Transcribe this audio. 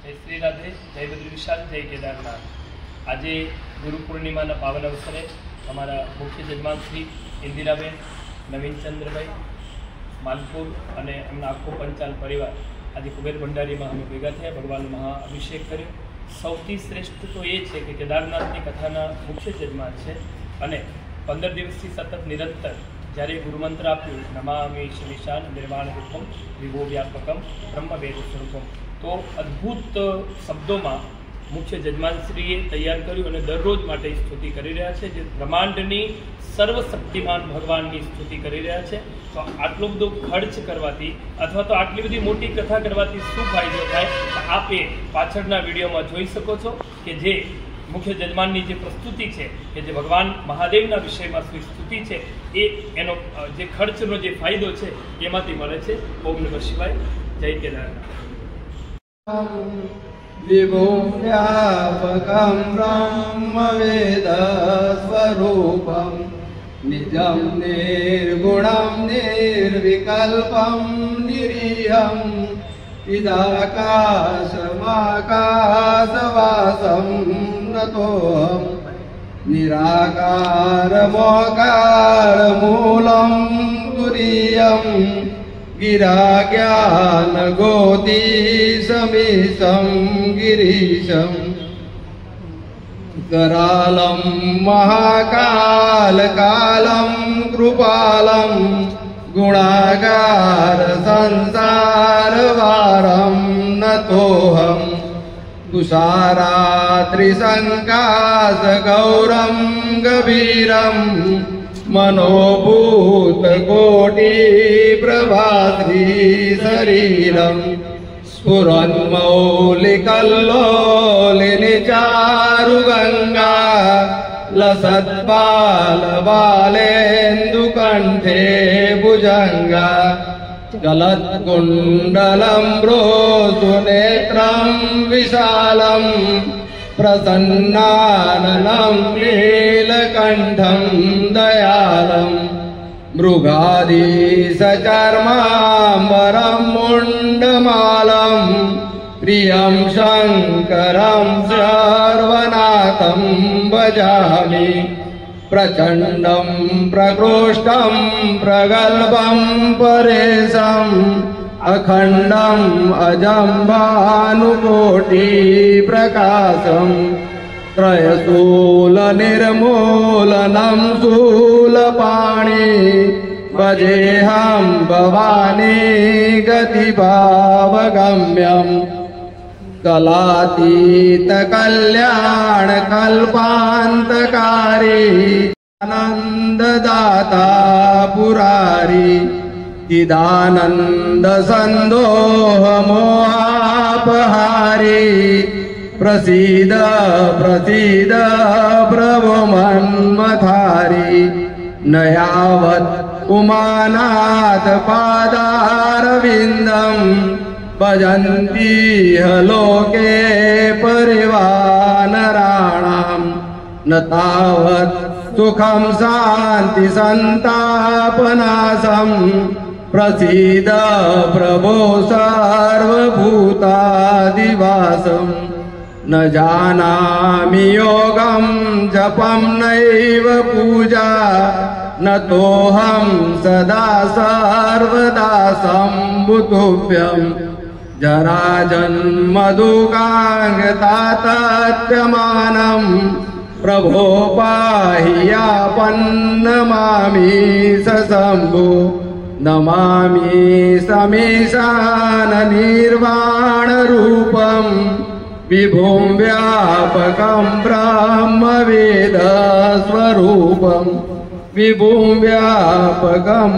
जय श्री राधे, जय बद्री विशाल, जय केदारनाथ। आज गुरु पूर्णिमा पावन अवसरे अमरा मुख्य जजमान श्री इंदिराबेन, नवीन चंद्रभाई मालपुर और एमना आखो पंचाल परिवार आज कुबेर भंडारी में अमे भेगा थया, भगवान महाअभिषेक कर्यो। सौथी श्रेष्ठ तो ये है कि केदारनाथ की कथाना मुख्य जजमान है और 15 दिवस सतत निरंतर જ્યારે ગુરુમંત્ર આપ્યું નમામિ શિવાન નિર્વાણ રૂપમ વિભો વ્યાપકમ બ્રહ્મ વેદ સ્વરૂપમ, તો અદ્ભુત શબ્દોમાં મુખ્ય જજમાનશ્રીએ તૈયાર કર્યું અને દરરોજ માટે સ્તુતિ કરી રહ્યા છે, જે બ્રહ્માંડની સર્વશક્તિમાન ભગવાનની સ્તુતિ કરી રહ્યા છે। તો આટલો બધો ખર્ચ કરવાથી અથવા તો આટલી બધી મોટી કથા કરવાથી શું ફાયદો થાય, તો આપ એ પાછળના વિડીયોમાં જોઈ શકો છો કે જે मुख्य जजमान की प्रस्तुति है कि जो भगवान महादेव विषय में स्तुति है ये एनो जे खर्च नो जे फायदो है एमांथी मळे छे। ओम नमः शिवाय, जय केदारनाथ। विभो व्यापकं ब्रह्मवेद स्वरूपं निजं निर्गुणं निर्विकल्पं निरीहं चिदाकाशमाकाशवासं नतोऽहं निराकारमोकारमूलं तुरीयं गिराज्ञानगोतीशमीशं गिरीशं करालं महाकालकालं कृपालं गुणागार संसारवारं नतोऽहं तुषारात्रिसङ्काशगौरं गभीरं मनोभूतकोटिप्रभाश्रीशरीरं स्फुरन्मौलिकल्लोलिनिचारुगङ्गा लसत्पालबालेन्दुकण्ठे भुजङ्गा गलत्कुण्डलं रोसुनेत्रं विशालं प्रसन्नाननं नीलकण्ठं दयालं मृगाधीशचर्माम्बरं मुण्डमालं प्रियं शङ्करं सर्वनाथं भजामि। प्रचण्डं प्रकृष्टं प्रगल्भं परेशम् अखण्डम् अजं भानुकोटिप्रकाशं त्रयशूलनिर्मूलनं शूलपाणि भजेऽहं भवानी गतिभावगम्यम् कलातीतकल्याणकल्पान्तकारी आनन्ददाता पुरारी चिदानन्दसन्दोहमोहापहारी प्रसीद प्रसीद प्रभो मन्मथारी न यावत् उमानाथ पादारविन्दम् भजन्ति लोके परिवानराणां न तावत् सुखं शान्ति सन्तापनाशं प्रसीद प्रभो सर्वभूतादिवासं न जानामि योगं जपं नैव पूजा न तोऽहं सदा सर्वदा सम्भुतुभ्यं जराजन्मदुःखाङ्गतातत्यमानं प्रभो पाहि यापन्नमामि सशम्भो नमामि समीशाननिर्वाणरूपं विभुं व्यापकं ब्रह्मवेदस्वरूपं विभुं व्यापकं